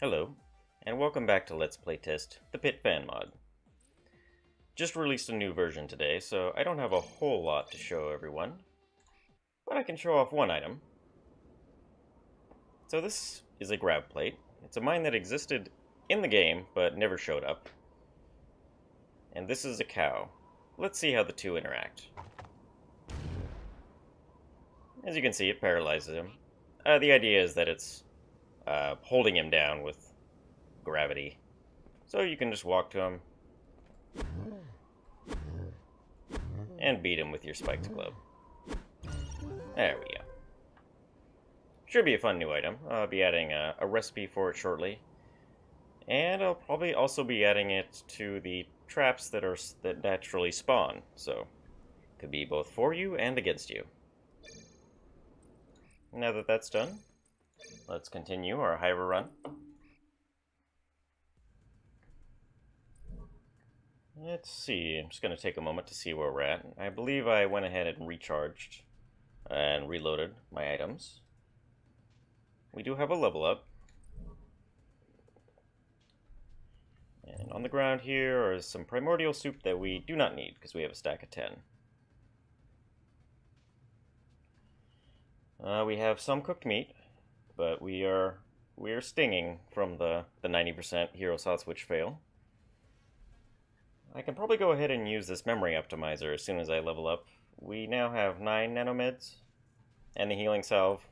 Hello, and welcome back to Let's Play Test the Pit fan mod. Just released a new version today, so I don't have a whole lot to show everyone, but I can show off one item. So this is a grab plate. It's a mine that existed in the game, but never showed up. And this is a cow. Let's see how the two interact. As you can see, it paralyzes him. The idea is that it's holding him down with gravity. So you can just walk to him and beat him with your spiked club. There we go. Should be a fun new item. I'll be adding a recipe for it shortly. And I'll probably also be adding it to the traps that naturally spawn. So, could be both for you and against you. Now that that's done, let's continue our Hiver run. Let's see, I'm just going to take a moment to see where we're at. I believe I went ahead and recharged and reloaded my items. We do have a level up. And on the ground here is some primordial soup that we do not need because we have a stack of 10. We have some cooked meat, but we are stinging from the 90% hero slots which fail. I can probably go ahead and use this memory optimizer as soon as I level up. We now have 9 nanomeds and the healing salve,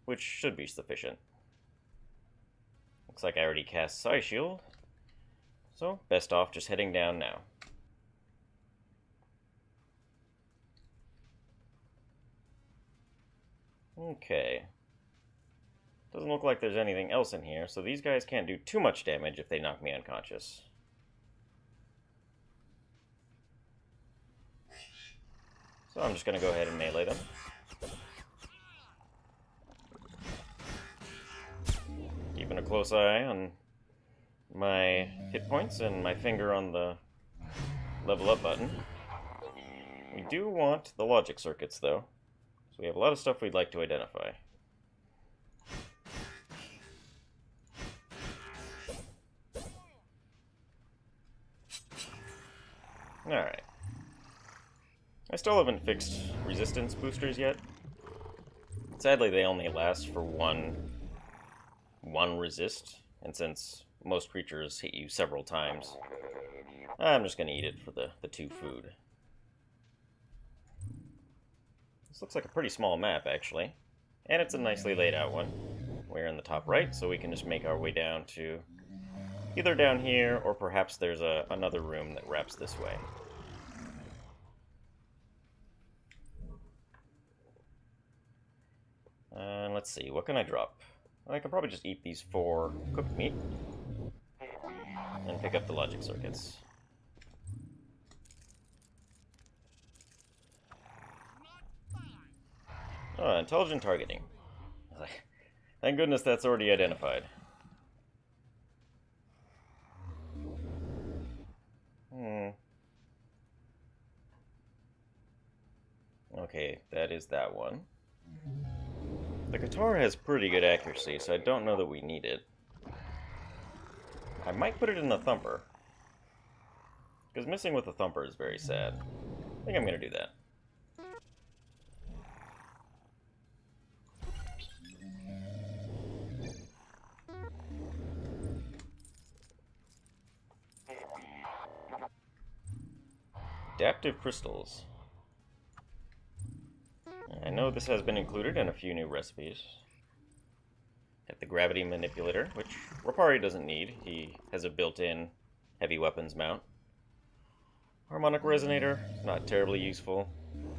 which should be sufficient. Looks like I already cast Psy Shield, so best off just heading down now. Okay. Doesn't look like there's anything else in here, so these guys can't do too much damage if they knock me unconscious. So I'm just going to go ahead and melee them. Keeping a close eye on my hit points and my finger on the level up button. We do want the logic circuits though, so we have a lot of stuff we'd like to identify. Alright. I still haven't fixed resistance boosters yet. Sadly, they only last for one resist, and since most creatures hit you several times, I'm just going to eat it for the 2 food. This looks like a pretty small map, actually, and it's a nicely laid out one. We're in the top right, so we can just make our way down to either down here, or perhaps there's another room that wraps this way. And let's see, what can I drop? I can probably just eat these 4 cooked meat and pick up the logic circuits. Oh, intelligent targeting. Thank goodness that's already identified. Okay, that is that one. The guitar has pretty good accuracy, so I don't know that we need it. I might put it in the thumper, because missing with the thumper is very sad. I think I'm going to do that. Adaptive crystals. I know this has been included in a few new recipes. Got the gravity manipulator, which Rapari doesn't need. He has a built-in heavy weapons mount. Harmonic resonator, not terribly useful.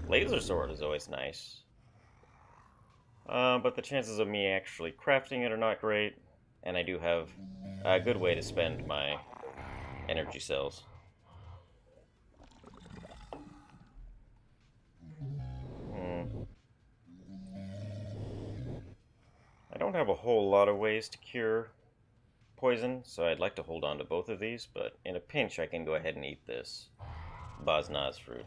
Laser sword is always nice. But the chances of me actually crafting it are not great, and I do have a good way to spend my energy cells. I don't have a whole lot of ways to cure poison, so I'd like to hold on to both of these, but in a pinch I can go ahead and eat this Baznaz fruit.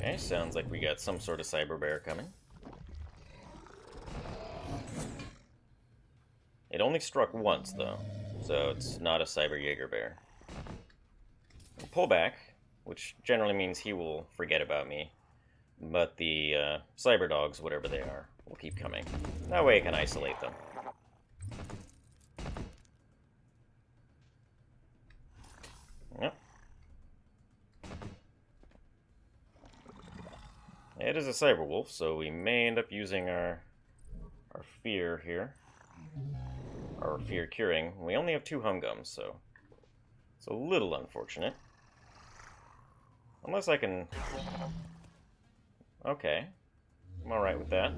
Okay, sounds like we got some sort of cyber bear coming. It only struck once, though, so it's not a cyber Jaeger bear. I'll pull back, which generally means he will forget about me, but the cyber dogs, whatever they are, will keep coming. That way I can isolate them. Yep. It is a cyber wolf, so we may end up using our fear here. Our fear curing. We only have 2 hum gums, so it's a little unfortunate. Unless I can... Okay. I'm alright with that.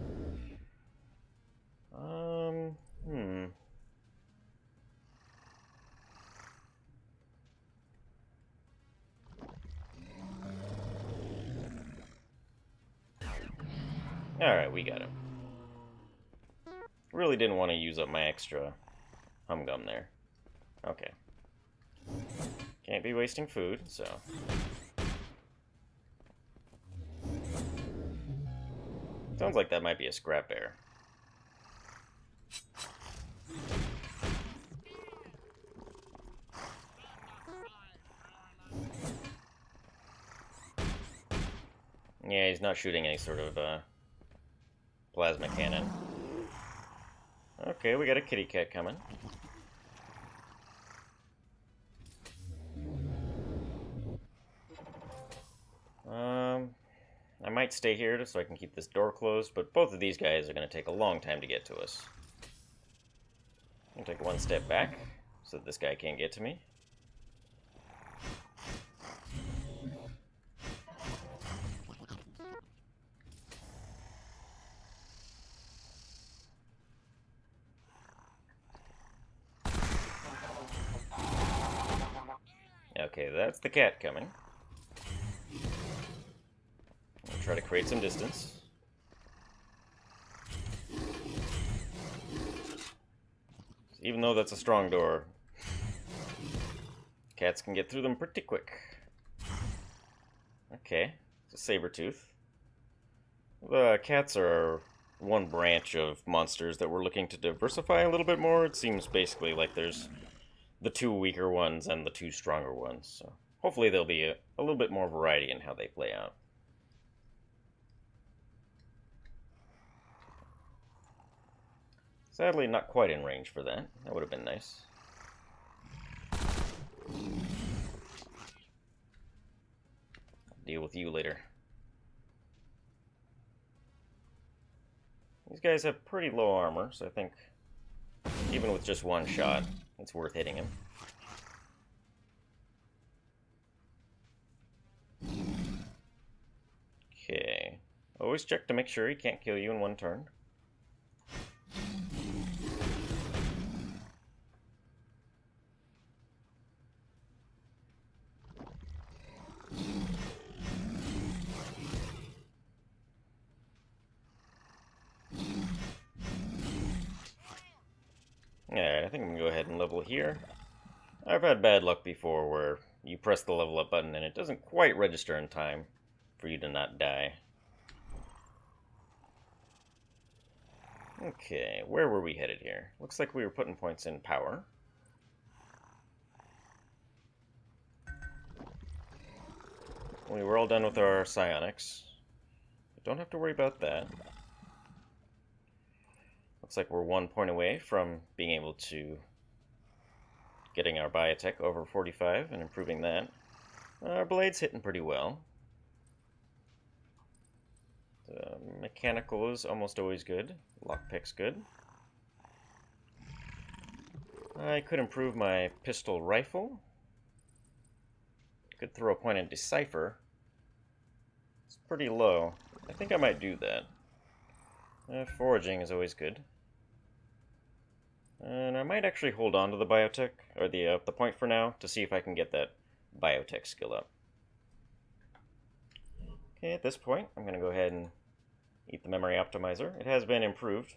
Alright, we got him. Really didn't want to use up my extra hum gum there. Okay. Can't be wasting food, so... Sounds like that might be a scrap bear. Yeah, he's not shooting any sort of plasma cannon. Okay, we got a kitty cat coming. I might stay here just so I can keep this door closed, but both of these guys are going to take a long time to get to us. I'll take one step back so that this guy can't get to me. Okay, that's the cat coming. I'll try to create some distance. Even though that's a strong door, cats can get through them pretty quick. Okay, it's a saber-tooth. The cats are one branch of monsters that we're looking to diversify a little bit more. It seems basically like there's the 2 weaker ones and the 2 stronger ones. So hopefully there'll be a little bit more variety in how they play out. Sadly, not quite in range for that. That would have been nice. Deal with you later. These guys have pretty low armor, so I think even with just one shot, it's worth hitting him. Okay. Always check to make sure he can't kill you in one turn. Alright, I think I'm going to go ahead and level here. I've had bad luck before where you press the level up button and it doesn't quite register in time for you to not die. Okay, where were we headed here? Looks like we were putting points in power. We were all done with our psionics. Don't have to worry about that. Looks like we're 1 point away from being able to getting our biotech over 45 and improving that. Our blade's hitting pretty well. The mechanical is almost always good. Lockpick's good. I could improve my pistol rifle. Could throw a point in Decipher. It's pretty low. I think I might do that. Foraging is always good. And I might actually hold on to the biotech, or the point for now, to see if I can get that biotech skill up. Okay, at this point, I'm going to go ahead and eat the memory optimizer. It has been improved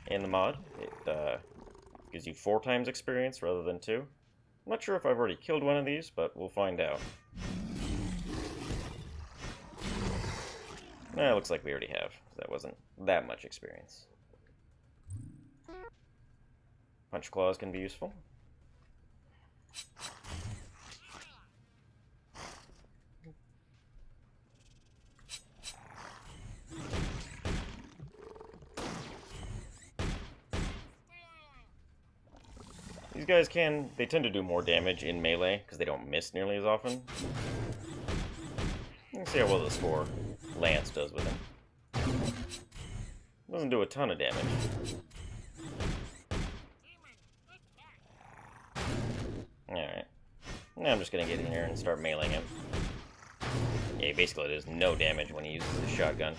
in the mod. It gives you 4 times experience rather than 2. I'm not sure if I've already killed one of these, but we'll find out. It looks like we already have. That wasn't that much experience. Punch claws can be useful. These guys they tend to do more damage in melee because they don't miss nearly as often. Let's see how well the Spore Lance does with him. Doesn't do a ton of damage. Alright. Now I'm just gonna get in here and start meleeing him. Yeah, he basically does no damage when he uses the shotgun,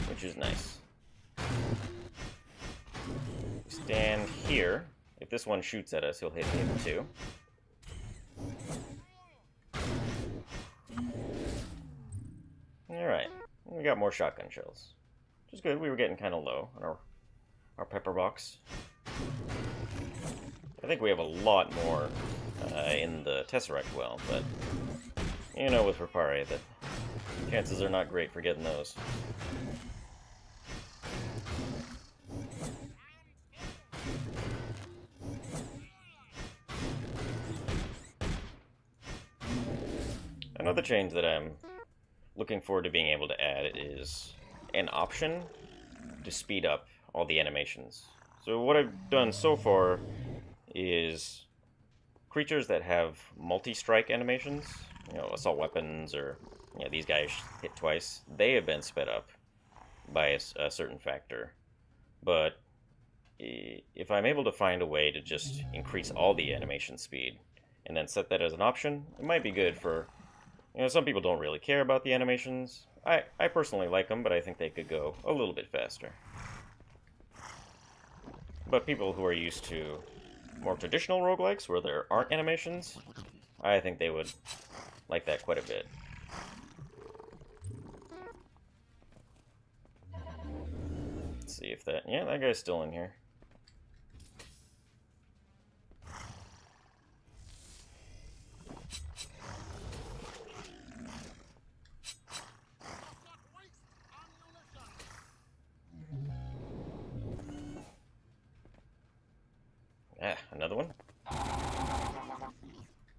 which is nice. Stand here. If this one shoots at us, he'll hit him too. Alright, we got more shotgun shells. Which is good, we were getting kind of low on our pepper box. I think we have a lot more in the Tesseract well, but you know with Repare that chances are not great for getting those. Another change that I'm looking forward to being able to add is an option to speed up all the animations. So what I've done so far is creatures that have multi-strike animations, you know, assault weapons or these guys hit twice, they have been sped up by a certain factor. But if I'm able to find a way to just increase all the animation speed and then set that as an option, it might be good for, some people don't really care about the animations. I personally like them, but I think they could go a little bit faster. But people who are used to more traditional roguelikes where there aren't animations, I think they would like that quite a bit. Let's see if that guy's still in here. Another one.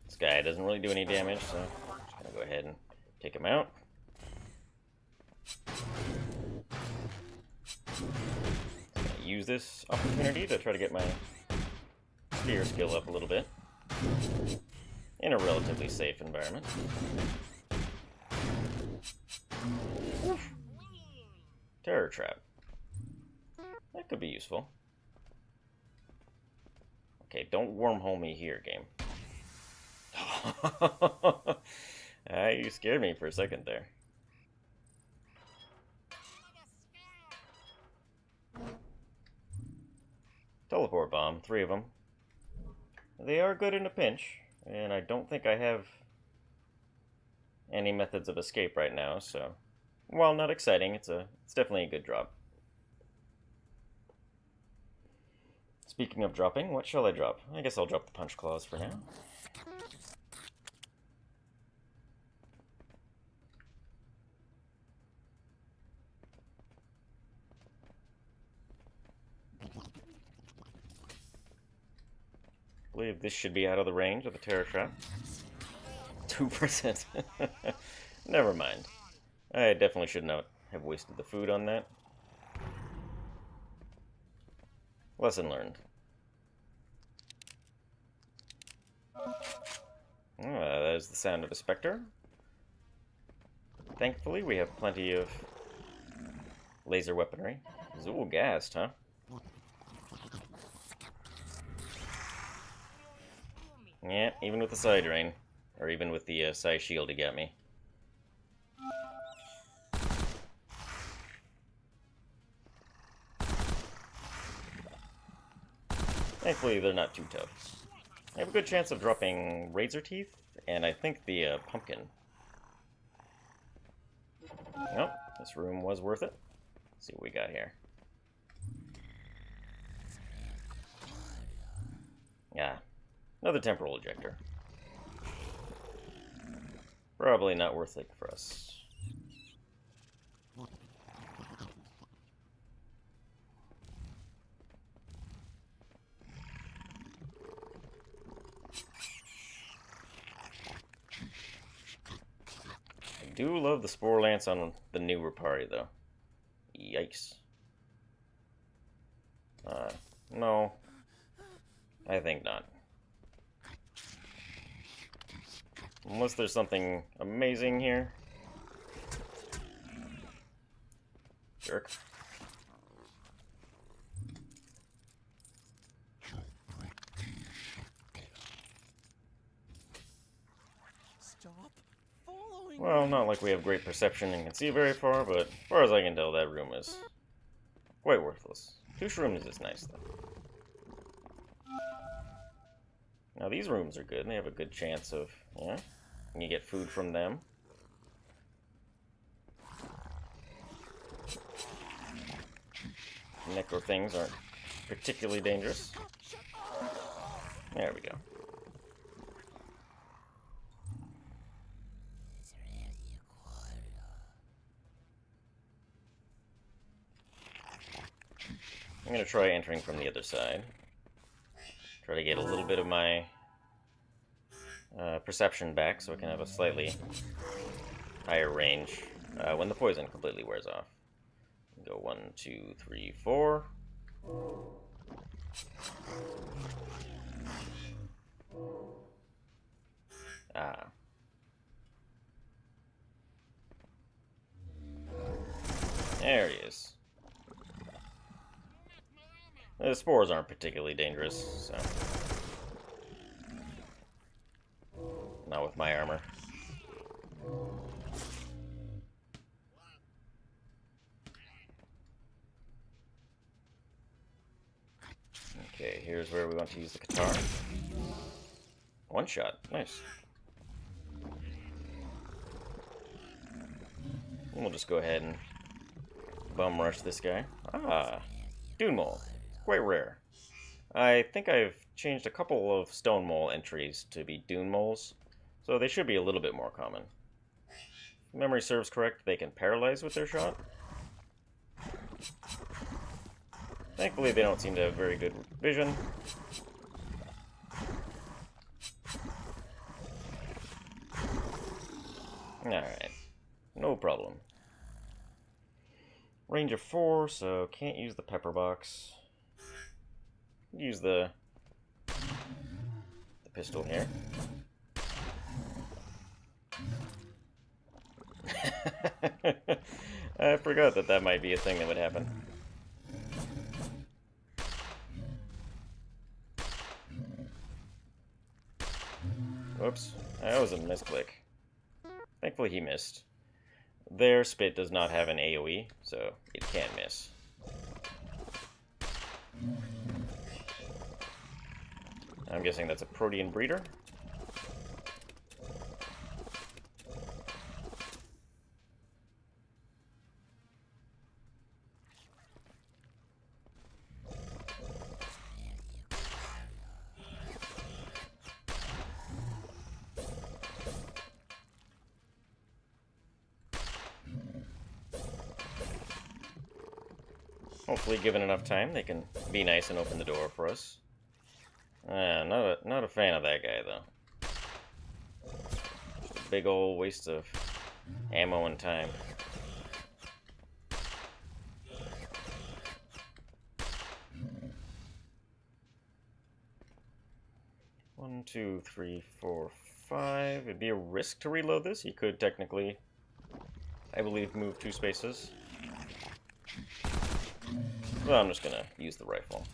This guy doesn't really do any damage, so I'm just gonna go ahead and take him out. I'm gonna use this opportunity to try to get my spear skill up a little bit in a relatively safe environment. Oof. Terror trap. That could be useful. Okay, don't wormhole me here, game. You scared me for a second there. Teleport bomb, 3 of them. They are good in a pinch, and I don't think I have any methods of escape right now, so while not exciting, it's definitely a good drop. Speaking of dropping, what shall I drop? I guess I'll drop the punch claws for now. I believe this should be out of the range of the terror trap. 2%. Never mind. I definitely should not have wasted the food on that. Lesson learned. That is the sound of a specter. Thankfully, we have plenty of laser weaponry. Zool gassed, huh? Yeah, even with the side drain, or even with the side shield, he got me. Thankfully, they're not too tough. I have a good chance of dropping Razor Teeth, and I think the pumpkin. Nope, this room was worth it. Let's see what we got here. Yeah, another temporal ejector. Probably not worth it for us. I do love the Spore Lance on the newer party, though. Yikes. No. I think not. Unless there's something amazing here. Jerk. Stop following Well, me. not like we have great perception and can see very far, but as far as I can tell, that room is quite worthless. 2 shrooms is nice, though. Now, these rooms are good, and they have a good chance of, yeah, you get food from them. Necro things aren't particularly dangerous. There we go. I'm gonna try entering from the other side. Try to get a little bit of my perception back so I can have a slightly higher range when the poison completely wears off. Go 1, 2, 3, 4. Ah. There he is. The spores aren't particularly dangerous, so... Not with my armor. Okay, here's where we want to use the Qatar. One shot, nice. And we'll just go ahead and bum rush this guy. Ah, Dune Mole. Quite rare. I think I've changed a couple of Stone Mole entries to be Dune Moles, so they should be a little bit more common. If memory serves correct, they can paralyze with their shot. Thankfully, they don't seem to have very good vision. Alright. No problem. Range of 4, so can't use the pepper box. Use the pistol here. I forgot that might be a thing that would happen. Whoops, that was a misclick. Thankfully he missed. Their spit does not have an AoE, so it can't miss. I'm guessing that's a protean breeder. Hopefully, given enough time, they can be nice and open the door for us. Not a fan of that guy, though. Just a big old waste of ammo and time. One, 2, 3, 4, 5. It'd be a risk to reload this. You could technically, I believe, move 2 spaces. Well, I'm just gonna use the rifle.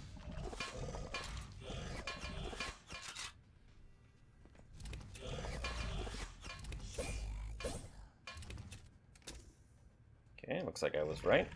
Okay, looks like I was right.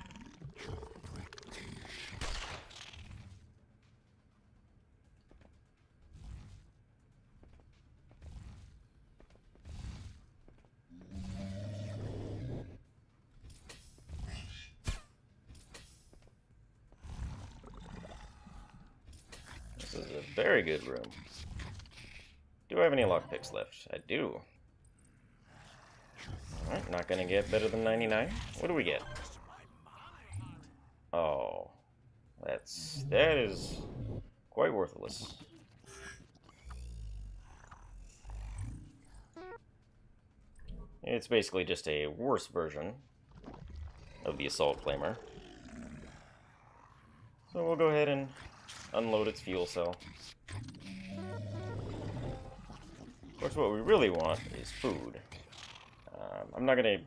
This is a very good room. Do I have any lockpicks left? I do. Alright, not gonna get better than 99. What do we get? Oh, that is quite worthless. It's basically just a worse version of the assault flamer. So we'll go ahead and unload its fuel cell. Of course, what we really want is food. I'm not gonna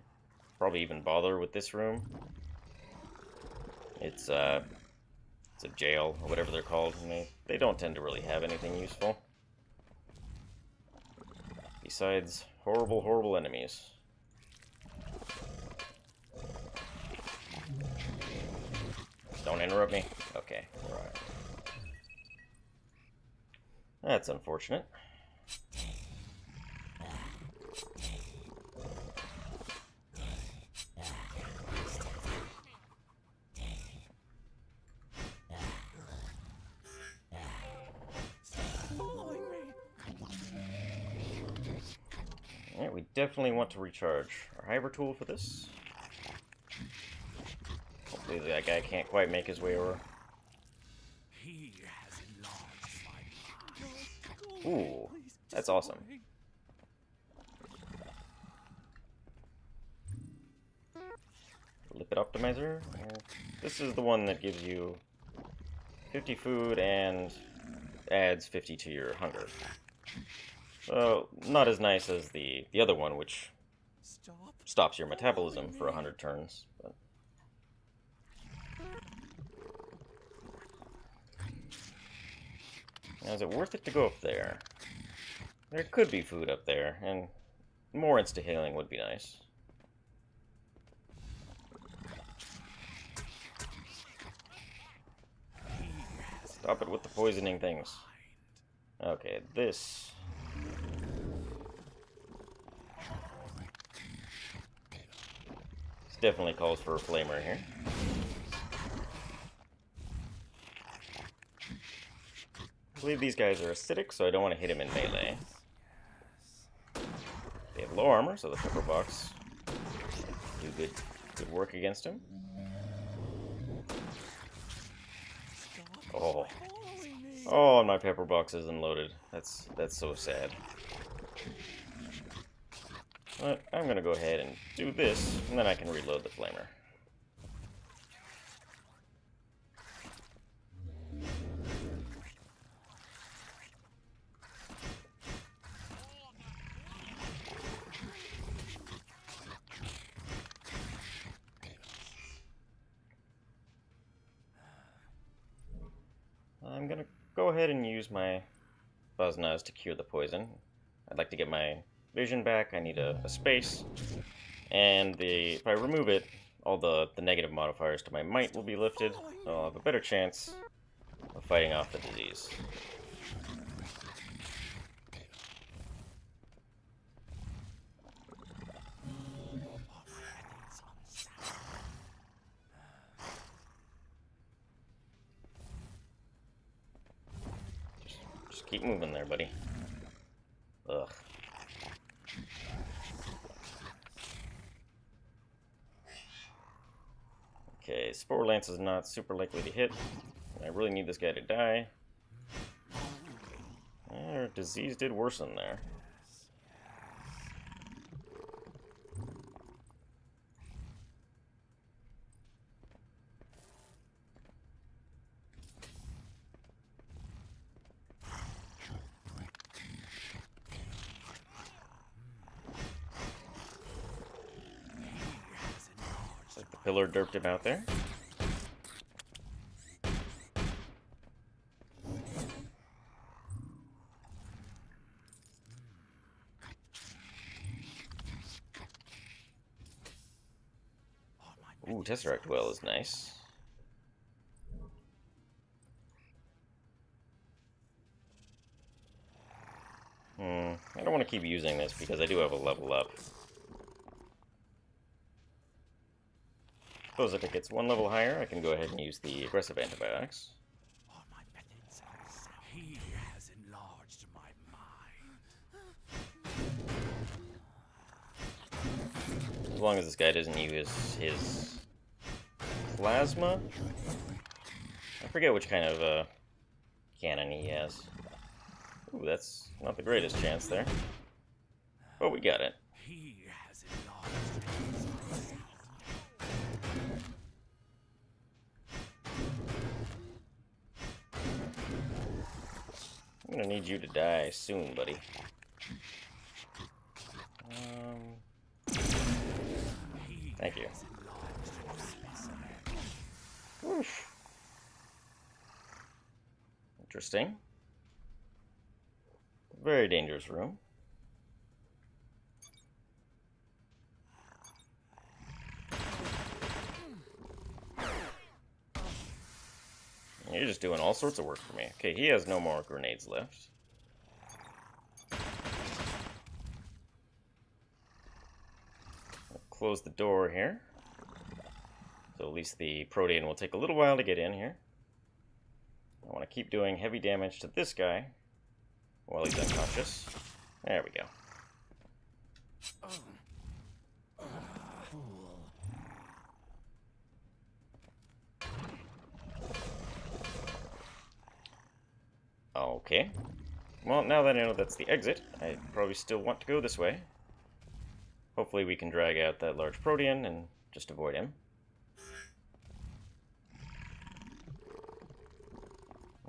probably even bother with this room. It's a jail, or whatever they're called, and they don't tend to really have anything useful. Besides horrible, horrible enemies. Don't interrupt me. Okay, right. That's unfortunate. Alright, we definitely want to recharge our hyper tool for this. Hopefully that guy can't quite make his way over. He has enlarged my mind. Ooh, that's awesome. Lipid optimizer. This is the one that gives you 50 food and adds 50 to your hunger. So, not as nice as the other one, which stops your metabolism for 100 turns. But now, is it worth it to go up there? There could be food up there, and more insta-healing would be nice. Stop it with the poisoning things. Okay, this... definitely calls for a flamer here. I believe these guys are acidic, so I don't want to hit him in melee. They have low armor, so the pepper box do good work against him. Oh. Oh, and my pepper box isn't loaded. That's so sad. But I'm gonna go ahead and do this, and then I can reload the flamer. I'm gonna go ahead and use my Buzznoz to cure the poison. I'd like to get my vision back. I need a space. And if I remove it, all the negative modifiers to my might will be lifted, so I'll have a better chance of fighting off the disease. Just keep moving there, buddy. Ugh. Okay, Spore Lance is not super likely to hit. I really need this guy to die. Disease did worsen there. Looks like the pillar derped him out there. Ooh, Tesseract Well is nice. I don't want to keep using this because I do have a level up. Suppose if it gets one level higher, I can go ahead and use the aggressive antibiotics. All my methods are sound. He has enlarged my mind. As long as this guy doesn't use his plasma. I forget which kind of cannon he has. Ooh, that's not the greatest chance there. But we got it. He has enlarged. I'm gonna need you to die soon, buddy. Thank you. Oof. Interesting. Very dangerous room. You're just doing all sorts of work for me. Okay, he has no more grenades left. I'll close the door here. So at least the protean will take a little while to get in here. I want to keep doing heavy damage to this guy while he's unconscious. There we go. Okay. Well, now that I know that's the exit, I probably still want to go this way. Hopefully we can drag out that large protean and just avoid him.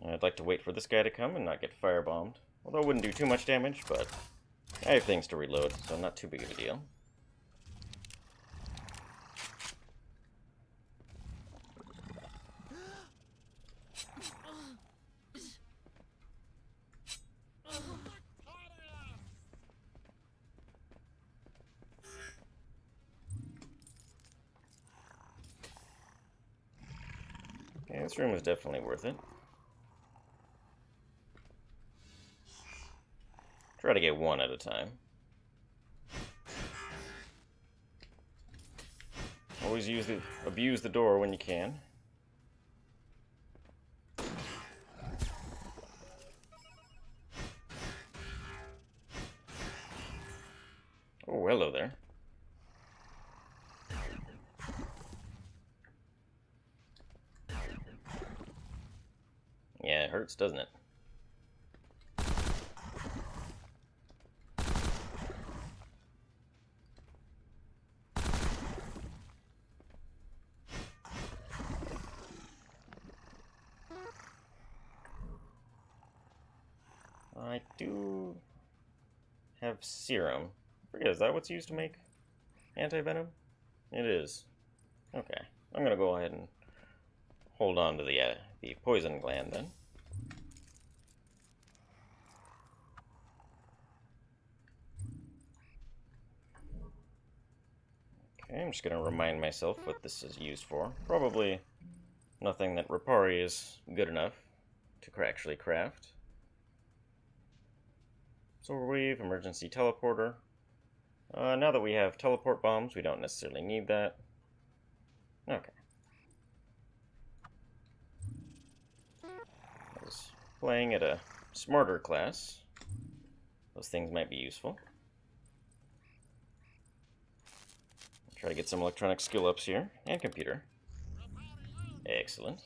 I'd like to wait for this guy to come and not get firebombed. Although it wouldn't do too much damage, but I have things to reload, so not too big of a deal. Okay, this room is definitely worth it. Try to get one at a time. Always abuse the door when you can. Oh, hello there. Yeah, it hurts, doesn't it? I do have serum. I forget, is that what's used to make anti-venom? It is. Okay, I'm gonna go ahead and hold on to the poison gland then. Okay, I'm just gonna remind myself what this is used for. Probably nothing that Rapari is good enough to actually craft. Solar Weave, Emergency Teleporter. Now that we have teleport bombs, we don't necessarily need that. Okay. I was playing at a smarter class. Those things might be useful. Try to get some electronic skill ups here, and computer. Excellent.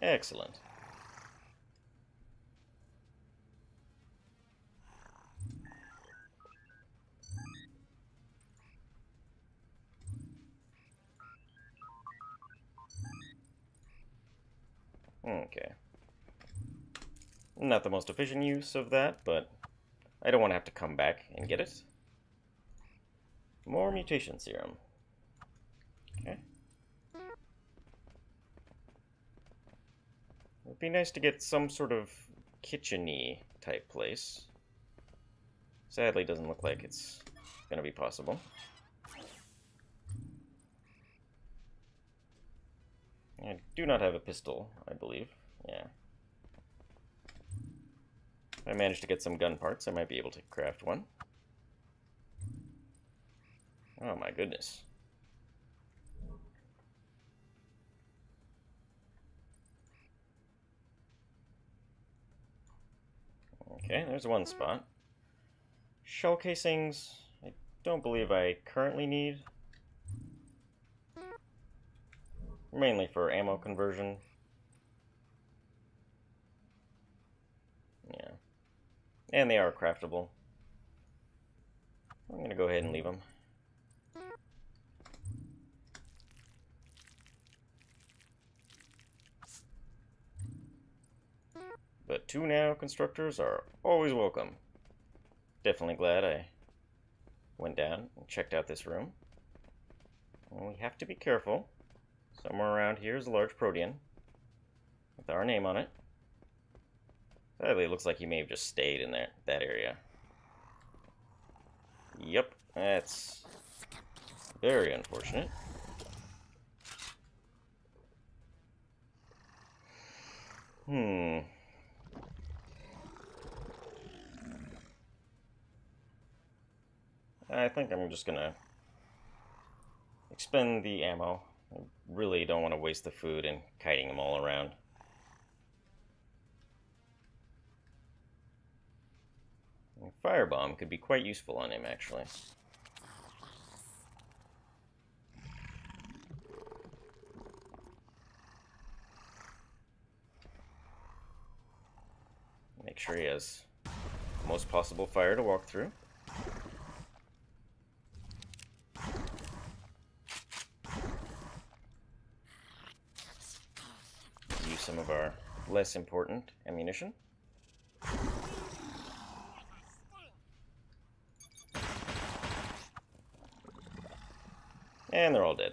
Excellent. Okay. Not the most efficient use of that, but I don't want to have to come back and get it. More mutation serum. Okay. It'd be nice to get some sort of kitchen-y type place. Sadly, doesn't look like it's gonna be possible. I do not have a pistol, I believe. Yeah. If I manage to get some gun parts, I might be able to craft one. Oh my goodness. Okay, there's one spot. Shell casings, I don't believe I currently need. Mainly for ammo conversion. Yeah. And they are craftable. I'm gonna go ahead and leave them. But 2 now constructors are always welcome. Definitely glad I went down and checked out this room. And we have to be careful. Somewhere around here is a large protean with our name on it. Sadly, it looks like he may have just stayed in that area. Yep, that's very unfortunate. I think I'm just gonna expend the ammo. I really don't want to waste the food and kiting them all around. A firebomb could be quite useful on him, actually. Make sure he has the most possible fire to walk through. Use some of our less important ammunition. And they're all dead.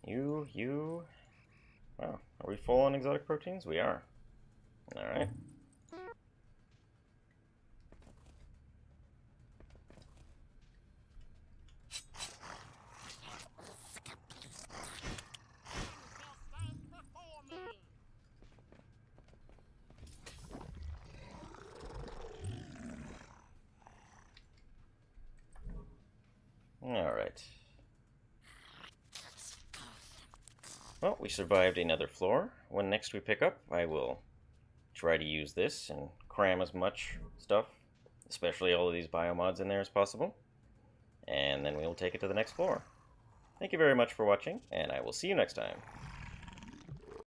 You. Wow, are we full on exotic proteins? We are. Alright. Alright. Well, we survived another floor. When next we pick up, I will try to use this and cram as much stuff, especially all of these biomods in there as possible. And then we will take it to the next floor. Thank you very much for watching, and I will see you next time.